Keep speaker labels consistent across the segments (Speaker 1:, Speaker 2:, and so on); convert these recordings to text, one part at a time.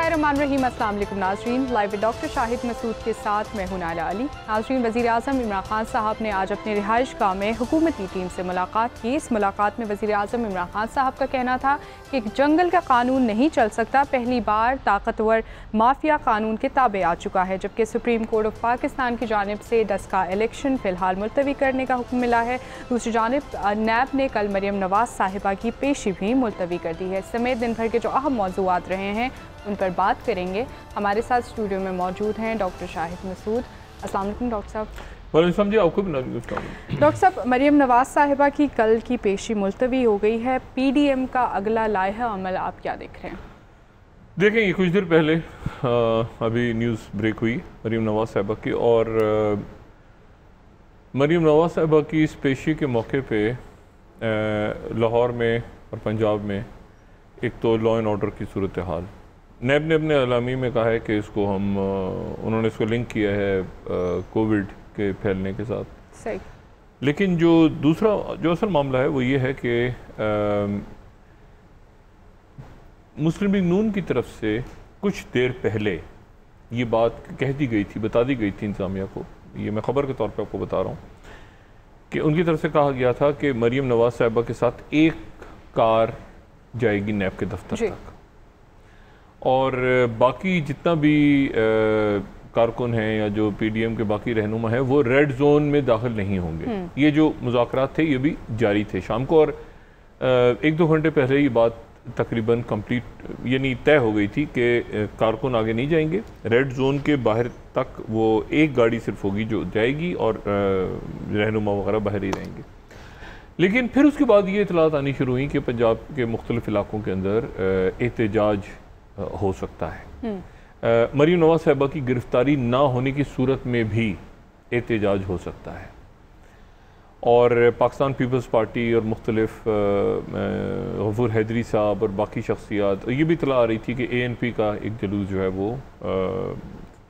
Speaker 1: बिस्मिल्लाहिर्रहमानिर्रहीम। अस्सलाम वालेकुम नाज़रीन, live with doctor Shahid Masood के साथ मैं हूं नाला अली। नाज़रीन, वज़ीर आज़म इमरान खान साहब ने आज अपने रिहाइश गाह में हुकूमती टीम से मुलाकात की। इस मुलाकात में वज़ीर आज़म इमरान खान साहब का कहना था कि जंगल का कानून नहीं चल सकता, पहली बार ताकतवर माफिया कानून के ताबे आ चुका है। जबकि सुप्रीम कोर्ट ऑफ पाकिस्तान की जानिब से 10 का इलेक्शन फ़िलहाल मुलतवी करने का हुक्म मिला है। दूसरी जानिब नैब ने कल मरियम नवाज़ साहिबा की पेशी भी मुलतवी कर दी है। समेत दिन भर के जो अहम मौज़ूआत रहे हैं उन पर बात करेंगे। हमारे साथ स्टूडियो में मौजूद हैं डॉक्टर शाहिद मसूद। अस्सलाम वालेकुम डॉक्टर साहब। डॉक्टर साहब, मरियम नवाज़ साहिबा की कल की पेशी मुलतवी हो गई है। PDM का अगला लाइहा अमल आप क्या देख रहे हैं?
Speaker 2: देखें, ये कुछ देर पहले अभी न्यूज़ ब्रेक हुई मरियम नवाज़ साहिबा की, और मरियम नवाज़ साहिबा की इस पेशी के मौके पे लाहौर में और पंजाब में एक तो लॉ एंड ऑर्डर की सूरत हाल, नैब ने अपने अलामी में कहा है कि इसको उन्होंने इसको लिंक किया है कोविड के फैलने के साथ।
Speaker 1: सही। लेकिन
Speaker 2: जो दूसरा जो असल मामला है वो ये है कि मुस्लिम लीग नून की तरफ से कुछ देर पहले ये बात कह दी गई थी, बता दी गई थी इंतज़ामिया को, ये मैं ख़बर के तौर पे आपको बता रहा हूँ कि उनकी तरफ से कहा गया था कि मरियम नवाज़ साहिबा के साथ एक कार जाएगी नैब के दफ्तर तक, और बाकी जितना भी कारकुन हैं या जो PDM के बाकी रहनुमा हैं वो रेड जोन में दाखिल नहीं होंगे। ये जो मुज़ाकरात थे ये भी जारी थे शाम को, और 1-2 घंटे पहले ये बात तकरीबन कंप्लीट यानी तय हो गई थी कि कारकुन आगे नहीं जाएंगे, रेड जोन के बाहर तक वो एक गाड़ी सिर्फ होगी जो जाएगी और रहनुमा वगैरह बाहर ही रहेंगे। लेकिन फिर उसके बाद ये इतलात आनी शुरू हुई कि पंजाब के मुख्तलिफ इलाकों के अंदर एहतजाज हो सकता है। मरियम नवाज़ साहिबा की गिरफ्तारी ना होने की सूरत में भी एहतजाज हो सकता है, और पाकिस्तान पीपल्स पार्टी और मुख्तलिफ गफूर हैदरी साहब और बाकी शख्सियात, ये भी इतला आ रही थी कि ANP का एक जुलूस जो है वो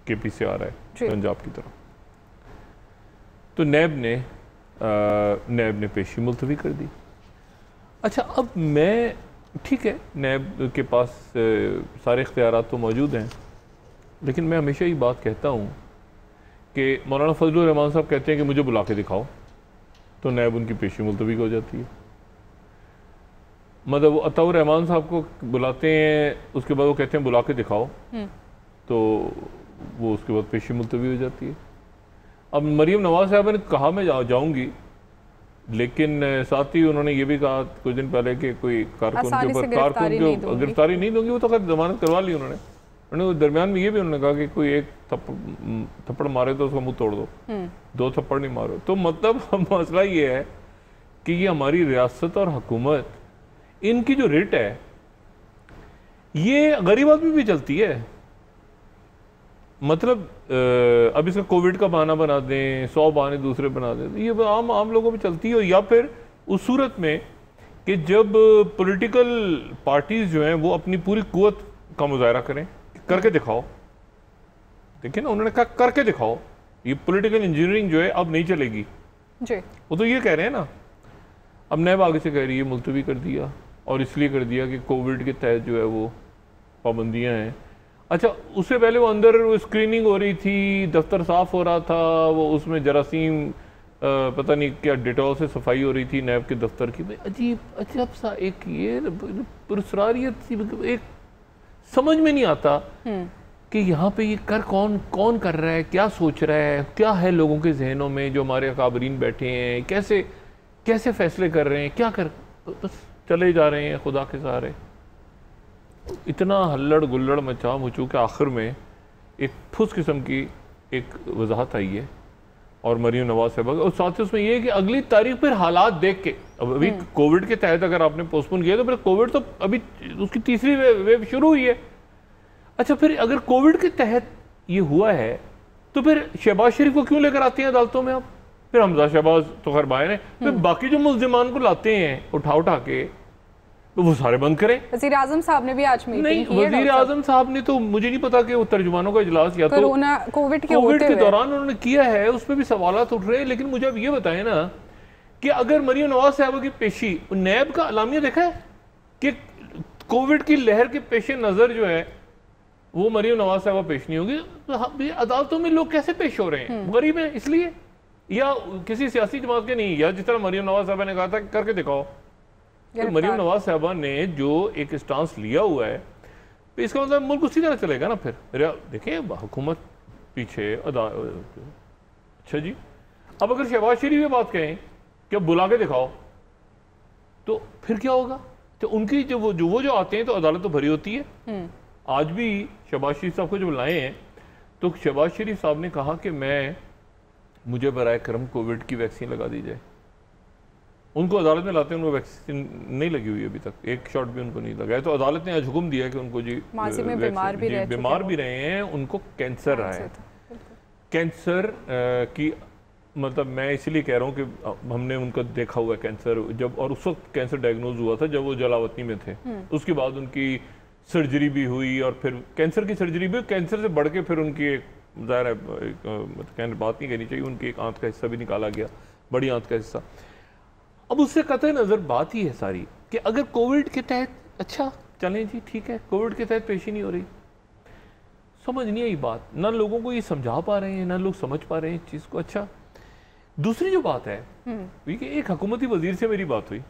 Speaker 2: KP से आ रहा है पंजाब की तरफ। तो नैब ने पेशी मुलतवी कर दी। अच्छा, अब मैं ठीक है, नैब के पास सारे इख्तियारात तो मौजूद हैं, लेकिन मैं हमेशा ये बात कहता हूँ कि मौलाना फजलुर रहमान साहब कहते हैं कि मुझे बुला के दिखाओ, तो नैब उनकी पेशी मुलतवी हो जाती है। मतलब वो अताउर रहमान साहब को बुलाते हैं, उसके बाद वो कहते हैं बुला के दिखाओ, तो वो उसके बाद पेशी मुलतवी हो जाती है। अब मरियम नवाज़ साहब ने कहा मैं जाऊँगी, लेकिन साथ ही उन्होंने ये भी कहा कुछ दिन पहले कि कोई कारकुन के ऊपर गिरफ्तारी नहीं दूंगी। वो तो खैर जमानत करवा ली उन्होंने दरमियान में ये भी उन्होंने कहा कि कोई एक थप्पड़ मारे तो उसका मुंह तोड़ दो, 2 थप्पड़ नहीं मारो। तो मतलब मसला ये है कि ये हमारी रियासत और हुकूमत, इनकी जो रिट है ये गरीब आदमी भी चलती है। मतलब अब इसका कोविड का बहाना बना दें, 100 बहाने दूसरे बना दें, ये आम लोगों में चलती है। या फिर उस सूरत में कि जब पॉलिटिकल पार्टीज जो हैं वो अपनी पूरी कुव्वत का मुजाहरा करें, करके दिखाओ। देखिए ना, उन्होंने कहा करके दिखाओ, ये पॉलिटिकल इंजीनियरिंग जो है अब नहीं चलेगी जी। वो तो ये कह रहे हैं ना। अब नैब आगे से कह रही है मुलतवी कर दिया, और इसलिए कर दिया कि कोविड के तहत जो है वो पाबंदियाँ हैं। अच्छा, उससे पहले वो अंदर वो स्क्रीनिंग हो रही थी, दफ्तर साफ हो रहा था, वो उसमें जरासीम पता नहीं क्या डिटॉल से सफाई हो रही थी नैब के दफ्तर की। अजीब सा एक ये पुरस्कारियत सी, एक समझ में नहीं आता कि यहाँ पे ये कौन कर रहा है, क्या सोच रहा है, क्या है लोगों के जहनों में, जो हमारे अकाबरीन बैठे हैं, कैसे फैसले कर रहे हैं, क्या कर, बस चले जा रहे हैं खुदा के सहारे। इतना हल्लड़ गुल्लड़ मचा मुचू के आखिर में एक ठुस किस्म की एक वजाहत आई है, और मरियम नवाज़ साहिबा, और साथ ही उसमें यह है कि अगली तारीख पर हालात देख के, अब अभी कोविड के तहत अगर आपने पोस्टपोन किया तो फिर कोविड तो अभी उसकी तीसरी वेव शुरू हुई है। अच्छा, फिर अगर कोविड के तहत ये हुआ है तो फिर शहबाज शरीफ को क्यों लेकर आती हैं अदालतों में? आप फिर हमजा शहबाज तो खैर बाहर है, फिर बाकी जो मुल्जिमान को लाते हैं उठा के, तो वो सारे बंद करें।
Speaker 1: वज़ीर आज़म साहब ने भी आज मीटिंग की है।
Speaker 2: वज़ीर आज़म साहब ने तो मुझे नहीं पता कि वो तर्जुमानों का इजलास या तो
Speaker 1: कोविड
Speaker 2: के दौरान उन्होंने किया है, उस पर भी सवालात उठ रहे हैं। लेकिन मुझे अब ये बताएं ना कि अगर मरियम नवाज़ साहिबा की पेशी, नैब का अलामिया देखा है कि कोविड की लहर के पेश नज़र जो है वो मरीम नवाज साहबा पेश नहीं होगी, तो अदालतों में लोग कैसे पेश हो रहे हैं? गरीब हैं इसलिए, या किसी सियासी जमात के नहीं, या जिस तरह मरीम नवाज साहबा ने कहा था करके दिखाओ। तो मरीम नवाज साहबा ने जो एक स्टांस लिया हुआ है, तो इसका मतलब मुल्क उसी तरह चलेगा ना फिर। देखिए हुकूमत पीछे अच्छा जी, अब अगर शहबाज शरीफ ये बात कहें कि अब बुला के दिखाओ, तो फिर क्या होगा? तो उनकी जो आते हैं तो अदालत तो भरी होती है। आज भी शहबाज शरीफ साहब को जो बुलाए हैं, तो शहबाज शरीफ साहब ने कहा कि मुझे बराए करम कोविड की वैक्सीन लगा दी जाए। उनको अदालत में लाते हैं, उनको वैक्सीन नहीं लगी हुई अभी तक, एक शॉट भी उनको नहीं लगाया। तो अदालत ने आज हुक्म दिया कि उनको जी बीमार भी रहे हैं, उनको कैंसर रहा है। कैंसर की मतलब मैं इसलिए कह रहा हूँ कि हमने उनका देखा हुआ कैंसर जब, और उस वक्त कैंसर डायग्नोज हुआ था जब वो जलावतनी में थे। उसके बाद उनकी सर्जरी भी हुई, और फिर कैंसर की सर्जरी भी, कैंसर से बढ़ के फिर उनकी एक ज़ाहिर है मतलब बात नहीं करनी चाहिए, उनकी एक आंत का हिस्सा भी निकाला गया, बड़ी आंत का हिस्सा। अब उससे कतई नज़र बात ही है सारी कि अगर कोविड के तहत, अच्छा चलें जी ठीक है, कोविड के तहत पेशी नहीं हो रही, समझ नहीं आई बात, ना लोगों को ये समझा पा रहे हैं, ना लोग समझ पा रहे हैं इस चीज़ को। अच्छा, दूसरी जो बात है एक हुकूमती वजीर से मेरी बात हुई,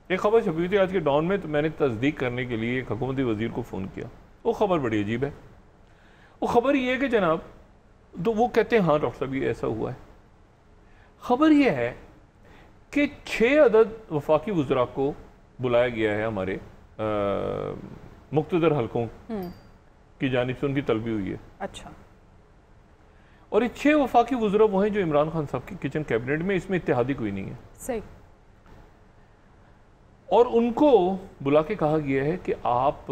Speaker 2: एक खबर छपी हुई थी आज के डॉन में, तो मैंने तस्दीक करने के लिए एक हुकूमती वजीर को फ़ोन किया। वो खबर बड़ी अजीब है। वो खबर ये है कि जनाब, तो वो कहते हैं हाँ डॉक्टर साहब ये ऐसा हुआ है। खबर ये है कि 6 अदद वफाकी वज़रा को बुलाया गया है हमारे मुख्तदर हलकों की जानिब से, उनकी तलबी हुई है।
Speaker 1: अच्छा,
Speaker 2: और ये 6 वफाकी वज़रा वो हैं जो इमरान खान साहब की किचन कैबिनेट में, इसमें इत्तेहादी कोई नहीं है।
Speaker 1: सही। और
Speaker 2: उनको बुला के कहा गया है कि आप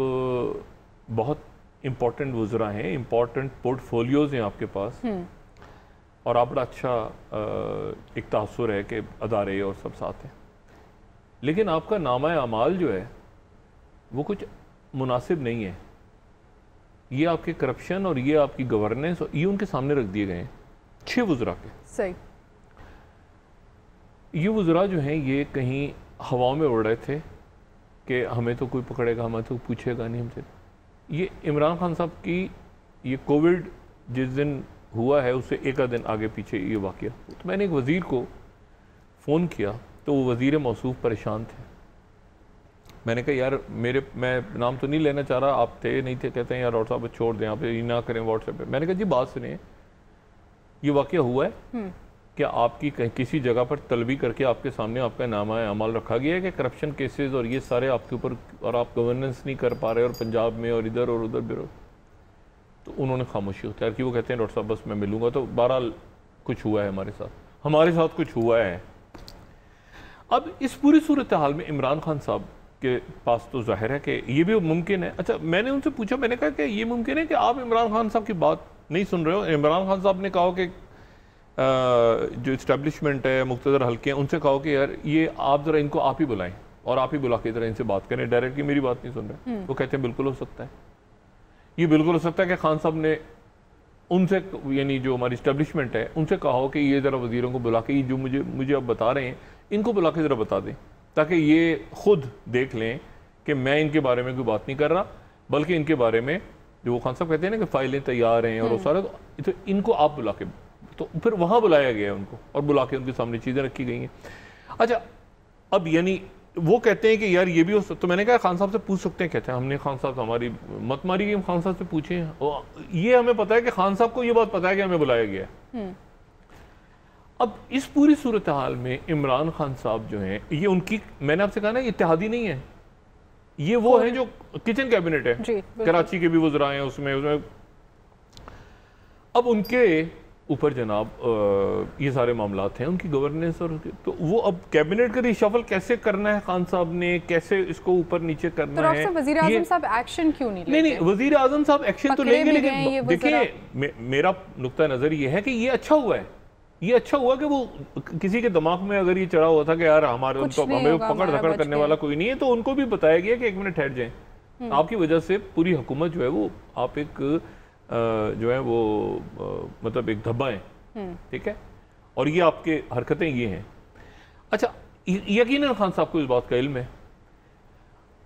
Speaker 2: बहुत इंपॉर्टेंट वज़रा हैं, इंपॉर्टेंट पोर्टफोलियोज हैं आपके पास, और आप बड़ा अच्छा एक तासुर है कि अदारे और सब साथ हैं, लेकिन आपका नामा अमाल जो है वो कुछ मुनासिब नहीं है। ये आपके करप्शन और ये आपकी गवर्नेंस, ये उनके सामने रख दिए गए हैं 6 वज़रा के।
Speaker 1: सही।
Speaker 2: ये वज़रा जो हैं ये कहीं हवाओं में उड़ रहे थे कि हमें तो कोई पकड़ेगा, हमें तो पूछेगा नहीं हमसे। ये इमरान खान साहब की ये कोविड जिस दिन हुआ है उससे एक आध दिन आगे पीछे ये वाक़या, तो मैंने एक वज़ीर को फ़ोन किया, तो वो वज़ीर मौसूफ़ परेशान थे। मैंने कहा यार मैं नाम तो नहीं लेना चाह रहा, आप थे नहीं थे? कहते हैं यार डॉक्टर साहब छोड़ दें, आप ये ना करें व्हाट्सएप पे। मैंने कहा जी बात सुनिए, ये वाक़या हुआ है क्या आपकी किसी जगह पर तलबी करके आपके सामने आपका नामा अमाल रखा गया है कि करप्शन केसेस और ये सारे आपके ऊपर, और आप गवर्नेंस नहीं कर पा रहे, और पंजाब में और इधर और उधर ब्यूरो? तो उन्होंने खामोशी अख्तियार की। वो कहते हैं डॉक्टर साहब बस मैं मिलूंगा। तो बहरहाल कुछ हुआ है हमारे साथ कुछ हुआ है। अब इस पूरी सूरत हाल में इमरान खान साहब के पास तो जाहिर है कि ये भी मुमकिन है। अच्छा, मैंने उनसे पूछा, मैंने कहा कि ये मुमकिन है कि आप इमरान खान साहब की बात नहीं सुन रहे हो? इमरान खान साहब ने कहा कि जो इस्टेब्लिशमेंट है, मुख्तदर हल्के हैं, उनसे कहो कि यार ये आप ज़रा इनको आप ही बुलाएं और आप ही बुला के ज़रा इनसे बात करें, डायरेक्टली मेरी बात नहीं सुन रहे। वो कहते हैं बिल्कुल हो सकता है, ये बिल्कुल हो सकता है कि खान साहब ने उनसे, यानी जो हमारी इस्टेब्लिशमेंट है, उनसे कहा हो कि ये ज़रा वज़ीरों को बुला के, ये जो मुझे अब बता रहे हैं इनको बुला के ज़रा बता दें, ताकि ये खुद देख लें कि मैं इनके बारे में कोई बात नहीं कर रहा, बल्कि इनके बारे में जो वो खान साहब कहते हैं ना कि फाइलें तैयार हैं और वो सारा, तो इनको आप बुला के, तो फिर वहाँ बुलाया गया है उनको और बुला के उनके सामने चीज़ें रखी गई हैं। अच्छा, अब यानी वो कहते हैं कि यार ये भी हो सकता, तो मैंने कहा खान साहब से पूछ सकते हैं। कहते हैं हमने खान साहब हमारी मत मारी, हम खान साहब से पूछे, ये हमें पता है कि खान साहब को ये बात पता है कि हमें बुलाया गया है। अब इस पूरी सूरत हाल में इमरान खान साहब जो हैं, ये उनकी, मैंने आपसे कहा ना इत्तेहादी नहीं है, ये वो है जो किचन कैबिनेट है, कराची के भी वज़रा हैं उसमें। अब उनके ऊपर जनाब ये सारे मामलात हैं, उनकी गवर्नेंस, और तो वो अब कैबिनेट का रिशफल कैसे करना है, खान साहब ने कैसे इसको ऊपर नीचे करना है।
Speaker 1: वज़ीर आज़म साहब एक्शन क्यों नहीं लेते?
Speaker 2: नहीं, वज़ीर आज़म साहब एक्शन तो लेंगे, लेकिन देखिए मेरा नुक्ता नज़र ये है कि ये अच्छा हुआ है, ये अच्छा हुआ कि वो किसी के दिमाग में अगर ये चढ़ा हुआ था कि यार हमारे उनको हमें पकड़ धकड़ करने वाला कोई नहीं है, तो उनको भी बताया गया कि 1 मिनट ठहर जाए, आपकी वजह से पूरी हुकूमत जो है वो आप एक जो है वो मतलब एक धब्बा है, ठीक है, और ये आपके हरकतें ये हैं। अच्छा, यकीनन खान साहब को इस बात का इल्म है।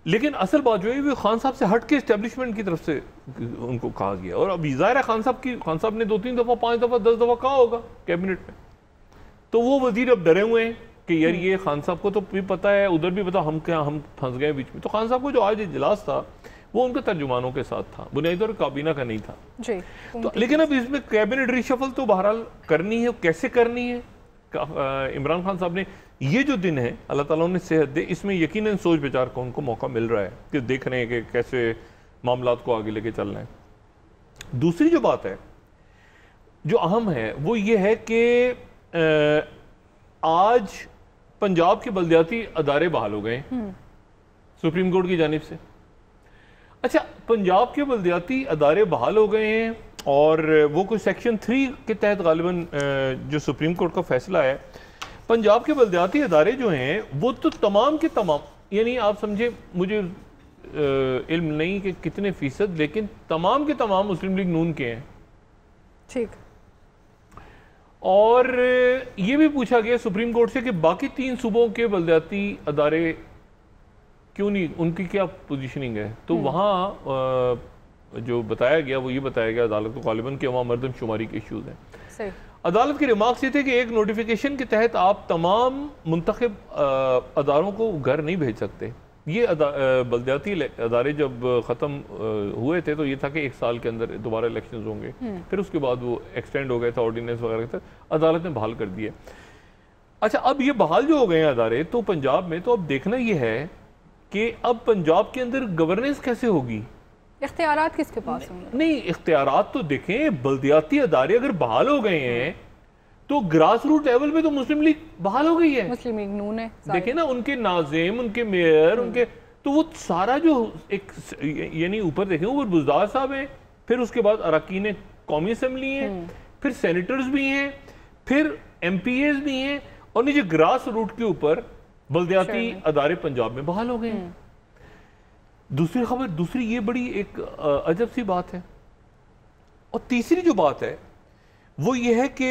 Speaker 2: लेकिन असल बात जो है वो खान साहब से हट के इस्टेब्लिशमेंट की तरफ से उनको कहा गया। और अब ज़ाहिर है खान साहब ने 2-3 दफ़ा 5 दफ़ा 10 दफ़ा कहा होगा कैबिनेट में, तो वो वजीर अब डरे हुए हैं कि यार ये खान साहब को तो भी पता है, उधर भी पता, हम फंस गए बीच में। तो खान साहब को जो आज इजलास था वो उनके तर्जुमानों के साथ था, बुनियादी तौर पर काबीना का नहीं था
Speaker 1: जी।
Speaker 2: तो लेकिन अब इसमें कैबिनेट रिशफल तो बहरहाल करनी है, कैसे करनी है। इमरान खान साहब ने ये जो दिन है, अल्लाह ताला उन्हें सेहत दे, इसमें यकीनन सोच विचार का उनको मौका मिल रहा है कि देख रहे हैं कि कैसे मामलात को आगे लेके चलना है। दूसरी जो बात है जो अहम है वो ये है कि आज पंजाब के बल्दियाती अदारे बहाल हो गए सुप्रीम कोर्ट की जानिब से। अच्छा, पंजाब के बल्दियाती अदारे बहाल हो गए हैं और वो कोई सेक्शन 3 के तहत गालिबन जो सुप्रीम कोर्ट का फैसला है, पंजाब के बल्दियाती अदारे जो हैं वो तो तमाम के तमाम, यानी आप समझे, मुझे इल्म नहीं कि कितने फीसद, लेकिन तमाम के तमाम मुस्लिम लीग नून के हैं।
Speaker 1: ठीक।
Speaker 2: और ये भी पूछा गया सुप्रीम कोर्ट से कि बाकी 3 सूबों के बल्दियाती अदारे क्यों नहीं, उनकी क्या पोजीशनिंग है। तो वहाँ जो बताया गया वो ये बताया गया अदालत को गालिबन के वहाँ मर्दमशुमारी के इश्यूज हैं। सही। अदालत के रिमार्क्स ये थे कि एक नोटिफिकेशन के तहत आप तमाम मुंतखब अदारों को घर नहीं भेज सकते। ये बल्दियाती अदारे जब ख़त्म हुए थे तो ये था कि 1 साल के अंदर दोबारा इलेक्शंस होंगे, फिर उसके बाद वो एक्सटेंड हो गया था ऑर्डिनेंस वगैरह के तहत, अदालत ने बहाल कर दिए। अच्छा, अब ये बहाल जो हो गए हैं अदारे तो पंजाब में, तो अब देखना ये है कि अब पंजाब के अंदर गवर्नेंस कैसे होगी,
Speaker 1: इख्तियारात किसके पास होंगे।
Speaker 2: नहीं, इख्तियारात तो देखें, बल्दियाती अदारे अगर बहाल हो गए हैं तो ग्रास रूट लेवल पे तो मुस्लिम लीग बहाल हो गई है,
Speaker 1: मुस्लिम लीग नून है।
Speaker 2: देखें ना, उनके नाज़िम, उनके मेयर, उनके, तो वो सारा जो एक, यानी ऊपर देखें ऊपर बुज़दार साहब हैं, फिर उसके बाद अरकान कौमी असम्बली हैं, फिर सेनेटर्स भी हैं, फिर MPAs भी हैं, और नीचे ग्रास रूट के ऊपर बल्दियाती अदारे पंजाब में बहाल हो गए हैं। दूसरी खबर, दूसरी ये बड़ी एक अजब सी बात है। और तीसरी जो बात है वो ये है कि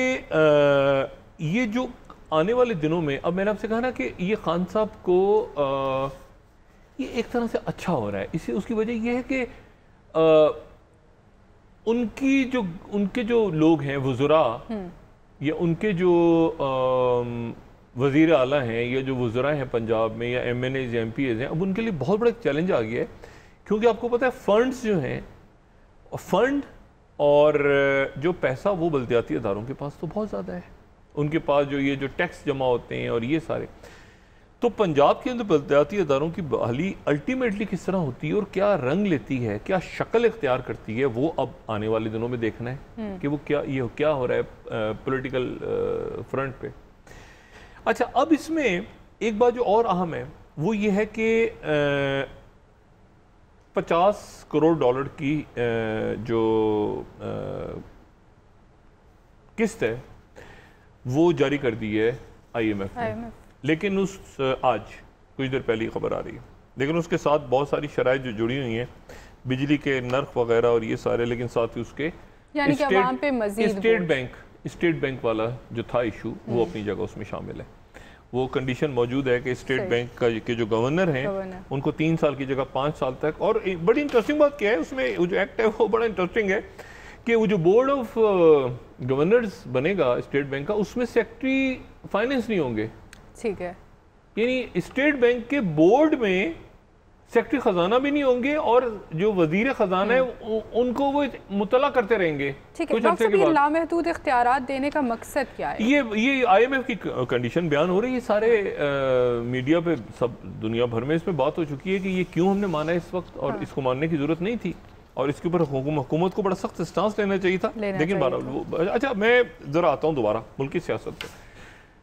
Speaker 2: ये जो आने वाले दिनों में, अब मैंने आपसे कहा ना कि ये खान साहब को ये एक तरह से अच्छा हो रहा है, इसे उसकी वजह ये है कि उनके जो लोग हैं वज़रा, या उनके जो वज़ीर आला हैं, या जो वज़रा हैं पंजाब में, या MNAs या MPAs हैं, अब उनके लिए बहुत बड़ा चैलेंज आ गया है। क्योंकि आपको पता है फंड्स जो हैं, फंड और जो पैसा वो बल्दियाती अदारों के पास तो बहुत ज़्यादा है, उनके पास जो ये जो टैक्स जमा होते हैं और ये सारे, तो पंजाब के अंदर बल्दियाती अदारों की बहाली अल्टीमेटली किस तरह होती है और क्या रंग लेती है, क्या शक्ल इख्तियार करती है, वो अब आने वाले दिनों में देखना है कि वो क्या हो रहा है पॉलिटिकल फ्रंट पे। अच्छा, अब इसमें एक बात जो और अहम है वो ये है कि 50 करोड़ डॉलर की जो किस्त है वो जारी कर दी है IMF ने। लेकिन आज कुछ देर पहले ही खबर आ रही है, लेकिन उसके साथ बहुत सारी शराइत जो जुड़ी हुई हैं, बिजली के नर्ख वगैरह और ये सारे, लेकिन साथ ही उसके स्टेट बैंक वाला जो था इशू वो अपनी जगह उसमें शामिल है। वो कंडीशन मौजूद है कि स्टेट बैंक के जो गवर्नर हैं उनको 3 साल की जगह 5 साल तक। और बड़ी इंटरेस्टिंग बात क्या है उसमें, वो जो एक्ट है वो बड़ा इंटरेस्टिंग है कि वो जो बोर्ड ऑफ गवर्नर्स बनेगा स्टेट बैंक का, उसमें सेक्रेटरी फाइनेंस नहीं होंगे।
Speaker 1: ठीक है,
Speaker 2: यानी स्टेट बैंक के बोर्ड में सेक्रेटरी खजाना भी नहीं होंगे और जो वजीर खजाना है उनको वो मुतला करते रहेंगे।
Speaker 1: ठीक है, डॉक्टर साहब ये लामहदूद इख्तियारात देने का मकसद क्या है?
Speaker 2: ये IMF की कंडीशन बयान हो रही है, सारे मीडिया पे सब दुनिया भर में इसमें बात हो चुकी है कि ये क्यों हमने माना इस वक्त, और इसको मानने की जरूरत नहीं थी, और इसके ऊपर हुकूमत को बड़ा सख्त स्टांस लेना चाहिए था। लेकिन अच्छा, मैं जरा आता हूँ दोबारा मुल्की सियासत पे।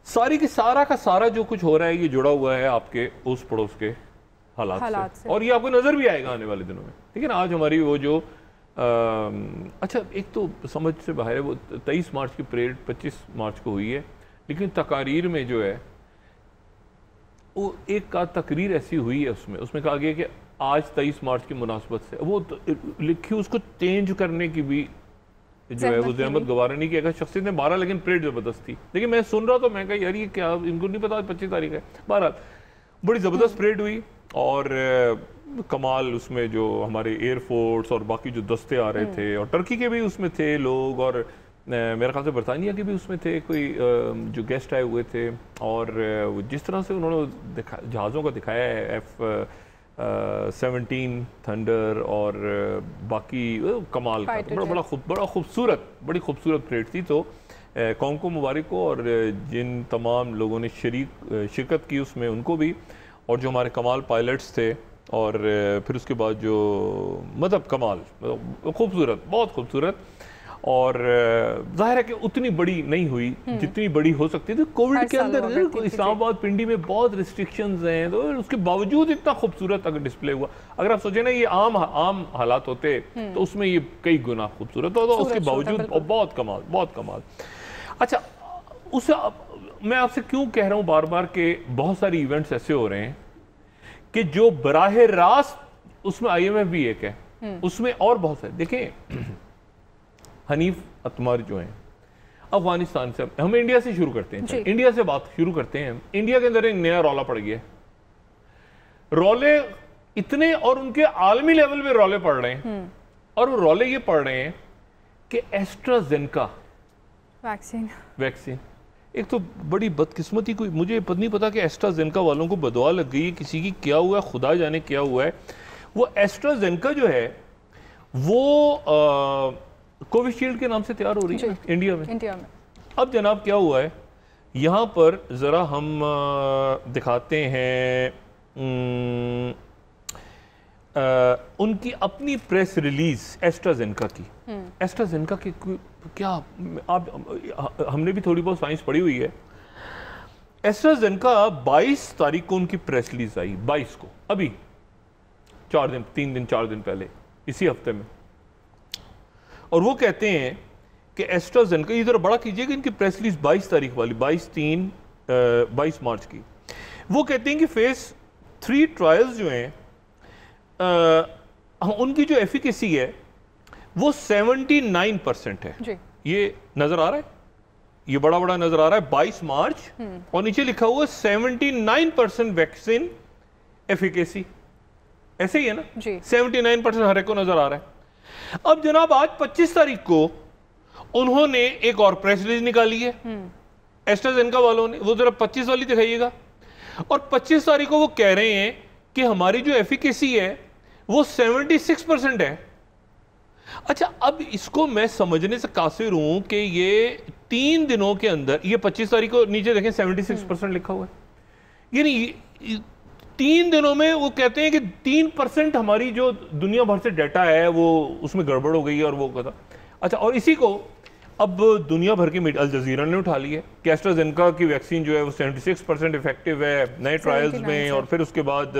Speaker 2: सारी की सारा का सारा जो कुछ हो रहा है ये जुड़ा हुआ है आपके उस पड़ोस के हालात से, और ये आपको नजर भी आएगा आने वाले दिनों में। लेकिन आज हमारी वो जो अच्छा, एक तो समझ से बाहर है, वो 23 मार्च की परेड 25 मार्च को हुई है, लेकिन तकारीर में जो है वो एक का तकरीर ऐसी हुई है, उसमें कहा गया कि आज 23 मार्च की मुनासबत से वो लिखी, उसको चेंज करने की भी जो है वो जहमत गवारा नहीं किया, शख्सियत ने मारा, लेकिन परेड जबरदस्त थी। लेकिन मैं सुन रहा तो मैं कहा यार ये क्या, इनको नहीं पता 25 तारीख है। बहरहाल बड़ी ज़बरदस्त परेड हुई और कमाल उसमें जो हमारे एयरफोर्स और बाकी जो दस्ते आ रहे थे, और टर्की के भी उसमें थे लोग, और मेरे ख्याल से बरतानिया के भी उसमें थे कोई जो गेस्ट आए हुए थे, और जिस तरह से उन्होंने जहाज़ों का दिखाया है F-17 थंडर और बाकी कमाल का, बड़ा खूबसूरत, बड़ी खूबसूरत परेड थी। तो कौम को मुबारक हो, और जिन तमाम लोगों ने शिरकत की उसमें उनको भी, और जो हमारे कमाल पायलट्स थे, और फिर उसके बाद जो मतलब कमाल, खूबसूरत, बहुत खूबसूरत। और जाहिर है कि उतनी बड़ी नहीं हुई जितनी बड़ी हो सकती थी। कोविड के अंदर इस्लामाबाद पिंडी में बहुत रिस्ट्रिक्शंस हैं, तो उसके बावजूद इतना खूबसूरत अगर डिस्प्ले हुआ, अगर आप सोचें ना ये आम हालात होते तो उसमें ये कई गुना खूबसूरत होता, उसके बावजूद बहुत कमाल, बहुत कमाल। अच्छा, उसे मैं आपसे क्यों कह रहा हूँ बार बार कि बहुत सारी इवेंट्स ऐसे हो रहे हैं कि जो बराह रास्त, उसमें IMF भी एक है, उसमें और बहुत सारे। देखें, हनीफ अतमार जो हैं अफगानिस्तान से, हम इंडिया से शुरू करते हैं, इंडिया से बात शुरू करते हैं। इंडिया के अंदर एक नया रौला पड़ गया, रौले इतने, और उनके आलमी लेवल पे रौले पड़ रहे हैं, और वो रौले ये पड़ रहे हैं कि एस्ट्राजेनेका वैक्सीन एक तो बड़ी बदकिस्मती, कोई मुझे नहीं पता कि एस्ट्राजेनेका वालों को बदवा लग गई है, किसी की क्या हुआ है, खुदा जाने क्या हुआ है। वो एस्ट्राजेनेका जो है वो कोविशील्ड के नाम से तैयार हो रही है इंडिया में। अब जनाब क्या हुआ है, यहाँ पर ज़रा हम दिखाते हैं उनकी अपनी प्रेस रिलीज एस्ट्राजेनेका की। एस्ट्राजेनेका की क्या, आप हमने भी थोड़ी बहुत साइंस पढ़ी हुई है। एस्ट्राजेनेका 22 तारीख को उनकी प्रेस रिलीज आई, 22 को, अभी 4 दिन पहले, इसी हफ्ते में। और वो कहते हैं कि एस्ट्राजेनेका, ये जरा बड़ा कीजिएगा, इनकी प्रेस रिलीज 22 तारीख वाली, 22 मार्च की। वो कहते हैं कि फेज 3 ट्रायल्स जो हैं उनकी जो एफिकेसी है वो 79% है जी। ये नजर आ रहा है, ये बड़ा नजर आ रहा है, 22 मार्च, और नीचे लिखा हुआ 79% वैक्सीन एफिकेसी, ऐसे ही है ना जी, 79% हर एक को नजर आ रहा है। अब जनाब आज 25 तारीख को उन्होंने एक और प्रेस रिलीज निकाली है एस्ट्राजेनेका वालों ने, वो जरा 25 वाली दिखाइएगा। और 25 तारीख को वो कह रहे हैं कि हमारी जो एफिकेसी है वो 76% है। अच्छा, अब इसको मैं समझने से कासिर हूं कि ये 3 दिनों के अंदर, ये 25 तारीख को नीचे देखें 76% लिखा हुआ है, यानी 3 दिनों में वो कहते हैं कि 3% हमारी जो दुनिया भर से डाटा है वो उसमें गड़बड़ हो गई है, और वो कहता। अच्छा, और इसी को अब दुनिया भर की मीडिया, अल जजीरा ने उठा ली है कि एस्ट्राजेनेका की वैक्सीन जो है वो 76% इफेक्टिव है नए ट्रायल्स में। और फिर उसके बाद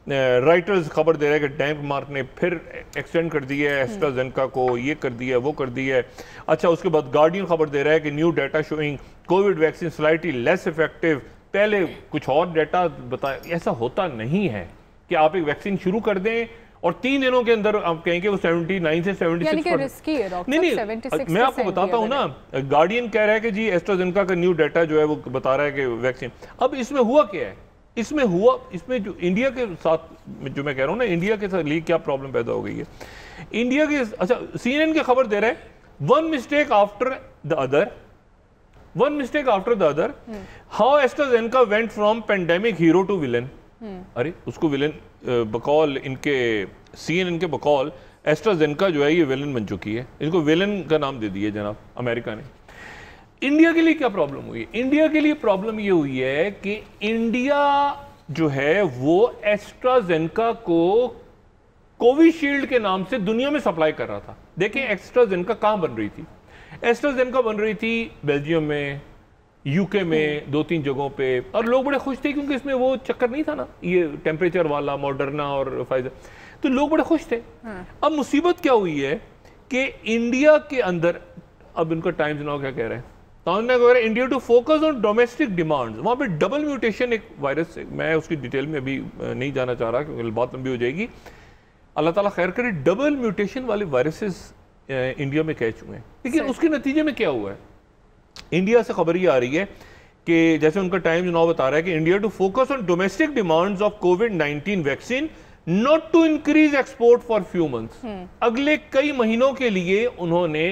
Speaker 2: राइटर्स खबर दे रहा है कि डैंक मार्क ने फिर एक्सटेंड कर दिया है एस्ट्राजेनेका को, ये कर दिया है, वो कर दिया है। अच्छा, उसके बाद गार्डियन खबर दे रहा है कि new data showing Covid vaccine slightly less effective, पहले कुछ और डाटा बताया। ऐसा होता नहीं है कि आप एक वैक्सीन शुरू कर दें और 3 दिनों के अंदर आप कहेंगे वो 79 से 76%। नहीं, मैं आपको बताता हूँ ना, गार्डियन कह रहा है कि जी एस्ट्राजेनेका का न्यू डाटा जो है वो बता रहा है कि वैक्सीन। अब इसमें हुआ क्या है, इसमें जो इंडिया के साथ जो मैं कह रहा हूँ ना, इंडिया के साथ लिए क्या प्रॉब्लम पैदा हो गई है इंडिया के। अच्छा, CNN की खबर दे रहा है, one mistake after the other, how AstraZeneca went from pandemic hero to villain. अरे उसको विलन बकौल इनके CNN के बकौल एस्ट्राजेनेका जो है ये विलन बन चुकी है, इनको विलन का नाम दे दिया जनाब अमेरिका ने। इंडिया के लिए क्या प्रॉब्लम हुई है? इंडिया के लिए प्रॉब्लम ये हुई है कि इंडिया जो है वो एस्ट्राजेनेका को कोविशील्ड के नाम से दुनिया में सप्लाई कर रहा था। देखें एस्ट्राजेनेका कहां बन रही थी, एस्ट्राजेनेका बन रही थी बेल्जियम में, यूके में, 2-3 जगहों पे, और लोग बड़े खुश थे क्योंकि इसमें वो चक्कर नहीं था ना, ये टेम्परेचर वाला, मॉडर्ना और फाइजर, तो लोग बड़े खुश थे। अब मुसीबत क्या हुई है कि इंडिया के अंदर, अब इनका टाइम्स नाउ क्या कह रहे हैं, India to focus on domestic demands, वहां पे डबल म्यूटेशन एक वायरस से, मैं उसकी डिटेल में अभी नहीं जाना चाह रहा क्योंकि बात लंबी हो जाएगी, अल्लाह ताला खैर करे, डबल म्यूटेशन वाले वायरसेस इंडिया में कैच हुए हैं। देखिए उसके नतीजे में क्या हुआ है, इंडिया से खबर ये आ रही है कि जैसे उनका टाइम्स नाउ बता रहा है कि India to focus on domestic demands of कोविड-19 vaccine not to increase export for few months. अगले कई महीनों के लिए उन्होंने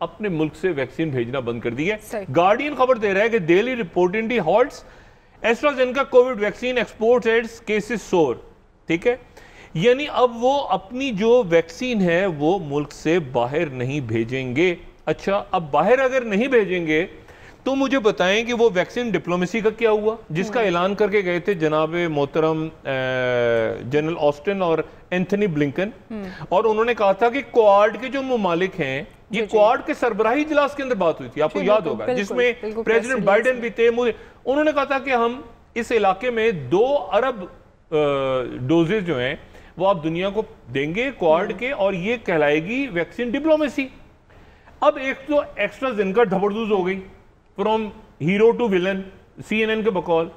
Speaker 2: अपने मुल्क से वैक्सीन भेजना बंद कर दी है। गार्डियन खबर दे रहा है कि daily report in the halts AstraZeneca covid vaccine export as cases soar. ठीक है, यानी अब वो अपनी जो वैक्सीन है वो मुल्क से बाहर नहीं भेजेंगे। अच्छा, अब बाहर अगर नहीं भेजेंगे तो मुझे बताएं कि वो वैक्सीन डिप्लोमेसी का क्या हुआ, जिसका ऐलान करके गए थे जनाब मोहतरम जनरल ऑस्टिन और एंथनी ब्लिंकन, और उन्होंने कहा था कि क्वाड के जो ममालिक हैं, ये क्वाड के सरबराही इजलास के अंदर बात हुई थी, आपको याद होगा, जिसमें प्रेसिडेंट बाइडेन भी थे। उन्होंने कहा था कि हम इस इलाके में 2 अरब डोजेज जो हैं वो आप दुनिया को देंगे क्वाड के, और ये कहलाएगी वैक्सीन डिप्लोमेसी। अब एक तो एस्ट्राजेनेका ढबरदूज हो गई, from hero to villain, CNN के बकौल।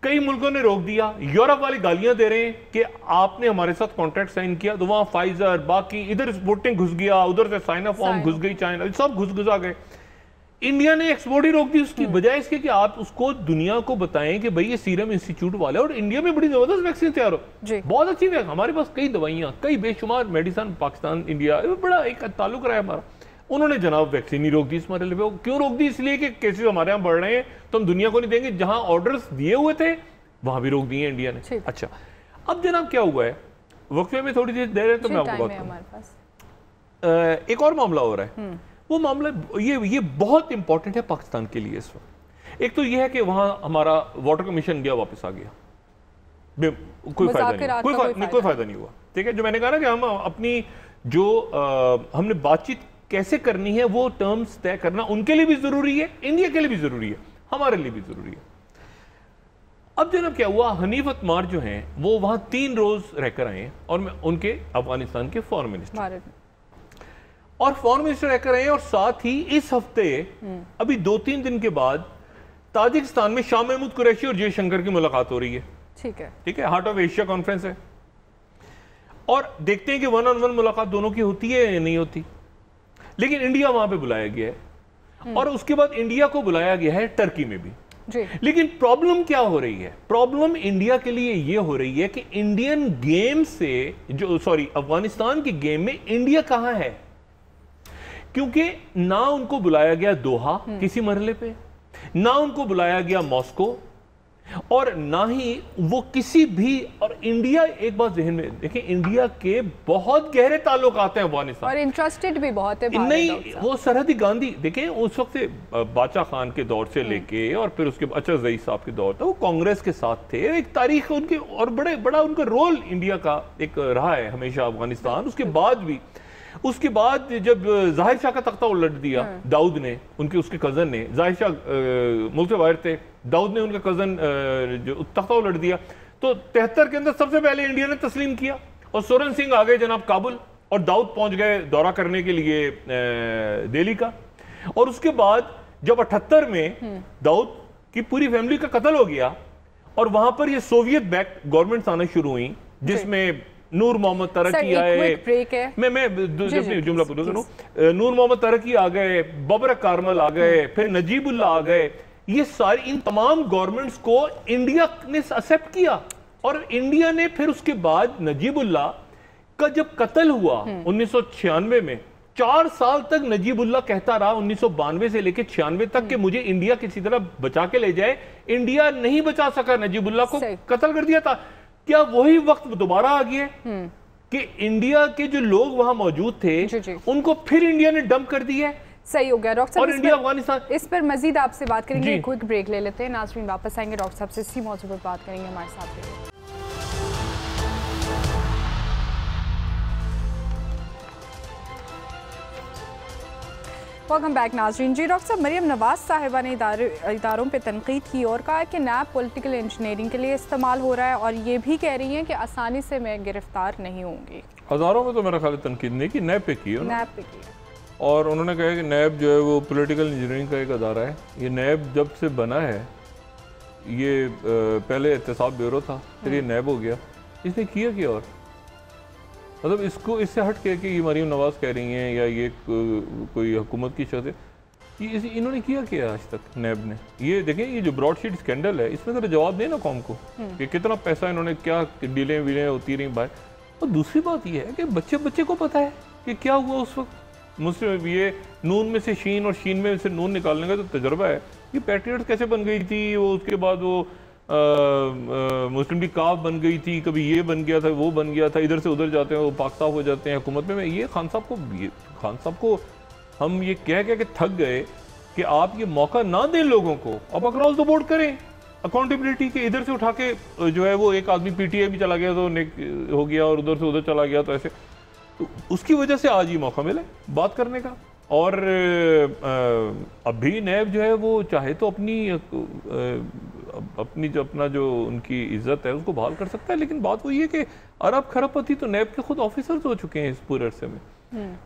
Speaker 2: कई मुल्कों ने रोक दिया, यूरोप वाले गालियां दे रहे हैं कि आपने हमारे साथ कॉन्ट्रैक्ट साइन किया, तो वहां फाइजर, बाकी इधर स्पुतनिक घुस गया, उधर से साइनोफार्म घुस गई, चाइना, सब घुसा गए। इंडिया ने एक्सपोर्ट ही रोक दी उसकी, बजाय इसके कि आप उसको दुनिया को बताएं कि भाई ये सीरम इंस्टीट्यूट वाले, और इंडिया में बड़ी जबरदस्त वैक्सीन तैयार हो, बहुत अच्छी है, हमारे पास कई दवाइयां, कई बेशुमार मेडिसिन, पाकिस्तान इंडिया बड़ा एक ताल्लुक रहा है हमारा। उन्होंने जनाब वैक्सीन ही रोक दी इस मरहले पे। क्यों रोक दी? इसलिए कि केसेस हमारे यहाँ बढ़ रहे हैं तो हम दुनिया को नहीं देंगे। जहां ऑर्डर्स दिए हुए थे वहां भी रोक दिए इंडिया ने। अच्छा, अब जनाब क्या हुआ है, वक्फे में थोड़ी देर है तो मैं आपको बात करूं। एक और मामला हो रहा है, वो मामला ये बहुत इंपॉर्टेंट है पाकिस्तान के लिए इस वक्त। एक तो ये है कि वहां हमारा वाटर कमीशन इंडिया वापस आ गया, कोई फायदा नहीं हुआ। ठीक है, जो मैंने कहा ना कि हम अपनी जो हमने बातचीत कैसे करनी है वो टर्म्स तय करना उनके लिए भी जरूरी है, इंडिया के लिए भी जरूरी है, हमारे लिए भी जरूरी है। अब जनाब क्या हुआ, हनीफ अतमार जो हैं वो वहां 3 रोज रहकर आए हैं, और मैं उनके अफगानिस्तान के फॉरेन मिनिस्टर रहकर आए हैं, और साथ ही इस हफ्ते अभी 2-3 दिन के बाद ताजिकिस्तान में शाह महमूद कुरैशी और जयशंकर की मुलाकात हो रही है। ठीक है, हार्ट ऑफ एशिया कॉन्फ्रेंस है, और देखते हैं कि 1-on-1 मुलाकात दोनों की होती है या नहीं होती। लेकिन इंडिया वहां पे बुलाया गया है, और उसके बाद इंडिया को बुलाया गया है टर्की में भी। लेकिन प्रॉब्लम क्या हो रही है? प्रॉब्लम इंडिया के लिए यह हो रही है कि इंडियन गेम से अफगानिस्तान की गेम में इंडिया कहां है, क्योंकि ना उनको बुलाया गया दोहा किसी मरहले पे, ना उनको बुलाया गया मॉस्को, और ना ही वो किसी भी, और इंडिया, एक बात जहन में देखिए, इंडिया के बहुत गहरे ताल्लुक आते हैं अफगानिस्तान, और
Speaker 1: इंटरेस्टेड भी बहुत है।
Speaker 2: नहीं, वो सरहदी गांधी देखें, उस वक्त से बादशाह खान के दौर से लेके और फिर उसके अचर जई साहब के दौर तक वो कांग्रेस के साथ थे, एक तारीख उनके, और बड़ा उनका रोल इंडिया का एक रहा है हमेशा अफगानिस्तान। उसके बाद जब जाहिर शाह का तख्ता उलट दिया दाऊद ने, उसके कजन ने, जाहिर शाह मुल्क से बाहर थे, दाऊद ने उनका कजन जो तख्ता उलट दिया, तो 73 के अंदर सबसे पहले इंडिया ने तस्लीम किया, और सोरेन सिंह आ गए जनाब काबुल, और दाऊद पहुंच गए दौरा करने के लिए दिल्ली का। और उसके बाद जब 78 में दाऊद की पूरी फैमिली का कत्ल हो गया, और वहां पर ये सोवियत बैक गवर्नमेंट्स आना शुरू हुई, जिसमें नूर मोहम्मद तरकी आए, मैं जुमला पूरा करूं, नूर मोहम्मद तरकी आ गए, बबरक कारमल आ गए, फिर नजीबुल्ला आ गए, ये सारी, इन तमाम गवर्नमेंट्स को इंडिया ने एक्सेप्ट किया, और इंडिया ने फिर उसके बाद नजीबुल्ला का जब कत्ल हुआ 1996 में, 4 साल तक नजीबुल्ला कहता रहा 1992 से लेकर 96 तक कि मुझे इंडिया किसी तरह बचा के ले जाए। इंडिया नहीं बचा सका, नजीबुल्ला को कत्ल कर दिया था। क्या वही वक्त दोबारा आ गया कि इंडिया के जो लोग वहां मौजूद थे उनको फिर इंडिया ने डंप कर दिया?
Speaker 1: सही हो गया डॉक्टर साहब,
Speaker 2: और इंडिया अफगानिस्तान, इस
Speaker 1: पर मजीद आपसे बात करेंगे, एक क्विक ब्रेक ले लेते हैं, नाज़रीन वापस आएंगे, डॉक्टर साहब से इसी मौजूद पर बात करेंगे, हमारे साथ रहिए। वेलकम बैक नाज़रीन। जी डॉक्टर साहब, मरियम नवाज साहिबा ने इदारों पे तनकीद की और कहा कि नैब पॉलिटिकल इंजीनियरिंग के लिए इस्तेमाल हो रहा है, और ये भी कह रही हैं कि आसानी से मैं गिरफ्तार नहीं होंगी।
Speaker 2: हज़ारों में तो मेरा ख्याल तनकीद नहीं की, नैब पे की, और उन्होंने कहा कि नैब जो है वो पॉलिटिकल इंजीनियरिंग का एक अदारा है। ये नैब जब से बना है, ये पहले एहतसाब ब्यूरो था, फिर ये नैब हो गया, इसने किया क्या? और मतलब इससे हट के कि ये मरियम नवाज कह रही हैं या ये कोई हुकूमत की शख्स है, इन्होंने किया क्या आज तक नैब ने? ये देखें, ये जो ब्रॉडशीट स्कैंडल है, इसमें जरा जवाब देना कौम को कि कितना पैसा इन्होंने, क्या डीलें वीलें होती रही बाहर। और दूसरी बात ये है कि बच्चे को पता है कि क्या हुआ उस वक्त। मुस्लिम ये नून में से शीन और शीन में से नून निकालने का तो तजुर्बा है। ये पैट्रियट कैसे बन गई थी, वो उसके बाद वो मुस्लिम लीग काफ बन गई थी, कभी ये बन गया था, वो बन गया था, इधर से उधर जाते हैं, वो पाक साफ हो जाते हैं हुकूमत में। ये खान साहब को हम ये कह के थक गए कि आप ये मौका ना दें लोगों को, अब अक्रॉस द बोर्ड करें अकाउंटेबिलिटी के। इधर से उठा के जो है वो एक आदमी पीटीआई भी चला गया तो हो गया, और उधर से उधर चला गया, तो ऐसे तो उसकी वजह से आज ये मौका मिला बात करने का। और अभी नैब जो है वो चाहे तो अपनी जो उनकी इज्जत है उसको बहाल कर सकता है, लेकिन बात वो ये कि अरब खरबपति तो नैब के खुद ऑफिसर्स हो चुके हैं इस पूरे अरसे में,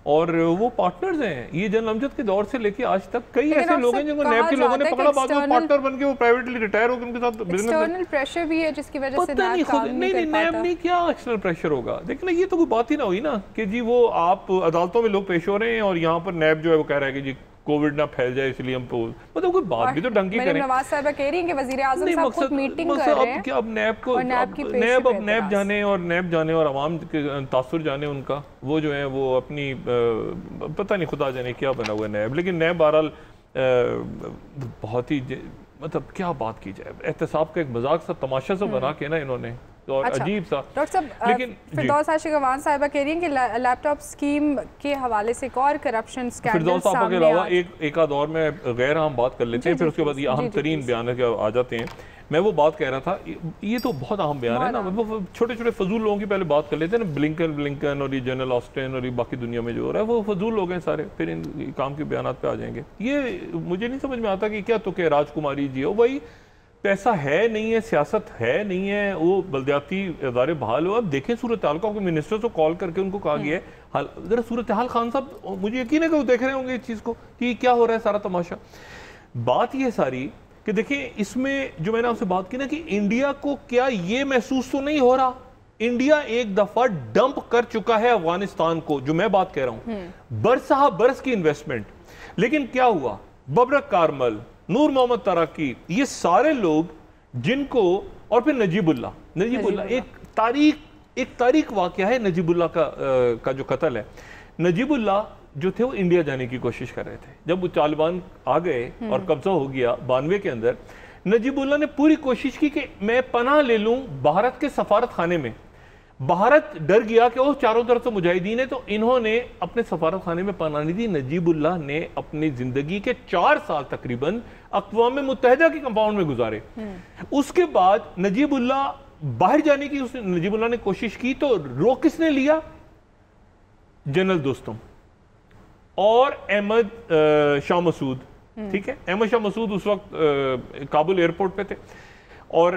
Speaker 2: और वो पार्टनर्स हैं। ये जनरल अमजद के दौर से लेके आज तक कई ऐसे लोग हैं जिनको नैब के लोगों ने पकड़ा, बाद में पार्टनर बन के वो प्राइवेटली रिटायर हो गए, उनके साथ बिजनेस एक्सटर्नल
Speaker 1: प्रेशर भी है जिसकी वजह से नैब
Speaker 2: काम नहीं कर पाता। नैब नहीं, क्या एक्सटर्नल प्रेशर होगा? देखना, ये तो कोई बात ही ना हुई ना कि जी वो आप अदालतों में लोग पेश हो रहे हैं और यहाँ पर नैब जो है वो कह रहा है कि जी कोविड ना फैल जाए इसलिए हम मतलब कोई बात भी तो ढंग की करें।
Speaker 1: नवाज साहब कह रही हैं कि वजीर आज़म साहब खुद मीटिंग कर रहे हैं।
Speaker 2: अब नैब को नैब जाने और अवाम के तासुर जाने उनका, वो जो है वो अपनी पता नहीं खुदा जाने क्या बना हुआ है नैब। लेकिन नैब बहरहाल बहुत ही मतलब क्या बात की जाए, एहतसाब का एक मजाक सा तमाशा सा बना के ना इन्होंने, और अजीब सा।
Speaker 1: डॉक्टर साहब, लेकिन फिरदौस आशिक अवान साहिबा कह रही हैं कि लैपटॉप स्कीम के हवाले से एक और करप्शन स्कैंडल
Speaker 2: फिरदौस साहिबा के अलावा एक आध और में गैर हम बात कर लेते हैं, फिर उसके बाद ये अहम तरीन बयान आ जाते हैं। मैं वो बात कह रहा था, ये तो बहुत अहम बयान है ना, मतलब छोटे छोटे फजूल लोगों की पहले बात कर लेते हैं ना, ब्लिंकन और ये जनरल ऑस्टिन और ये बाकी दुनिया में जो हो रहा है वो फजूल लोग हैं सारे, फिर इन काम के बयान पे आ जाएंगे। ये मुझे नहीं समझ में आता कि क्या तो क्या राजकुमारी जी हो भाई, पैसा है नहीं है, सियासत है नहीं है, वो बलदियाती इदारे बहाल हो। अब देखें सूरत हाल को, मिनिस्टर को कॉल करके उनको कहा गया है जरा सूरत हाल, खान साहब मुझे यकीन है कि वो देख रहे होंगे इस चीज़ को कि क्या हो रहा है सारा तमाशा। बात ये सारी कि देखिए इसमें जो मैंने आपसे बात की ना कि इंडिया को क्या ये महसूस तो नहीं हो रहा, इंडिया एक दफा डंप कर चुका है अफगानिस्तान को, जो मैं बात कह रहा हूं बरस की इन्वेस्टमेंट। लेकिन क्या हुआ, बबरक कारमल, नूर मोहम्मद तराकी, ये सारे लोग जिनको, और फिर नजीबुल्ला एक तारीख वाकया है नजीबुल्ला का जो कत्ल है। नजीबुल्ला जो थे वो इंडिया जाने की कोशिश कर रहे थे, जब वो तालिबान आ गए और कब्जा हो गया 92 के अंदर, नजीबुल्ला ने पूरी कोशिश की कि मैं पनाह ले लूं भारत के सफारत खाने में। भारत डर गया कि वो चारों तरफ से मुजाहिदीन है, तो इन्होंने अपने सफारत खाने में पनाह नहीं दी। नजीबुल्लाह ने अपनी जिंदगी के 4 साल तकरीबन अक़वाम मुत्तहिदा के कंपाउंड में गुजारे। उसके बाद नजीबुल्लाह बाहर जाने की नजीबुल्लाह ने कोशिश की, तो रोक किसने लिया? जनरल दोस्तम और अहमद शाह मसूद। ठीक है, अहमद शाह मसूद उस वक्त काबुल एयरपोर्ट पे थे और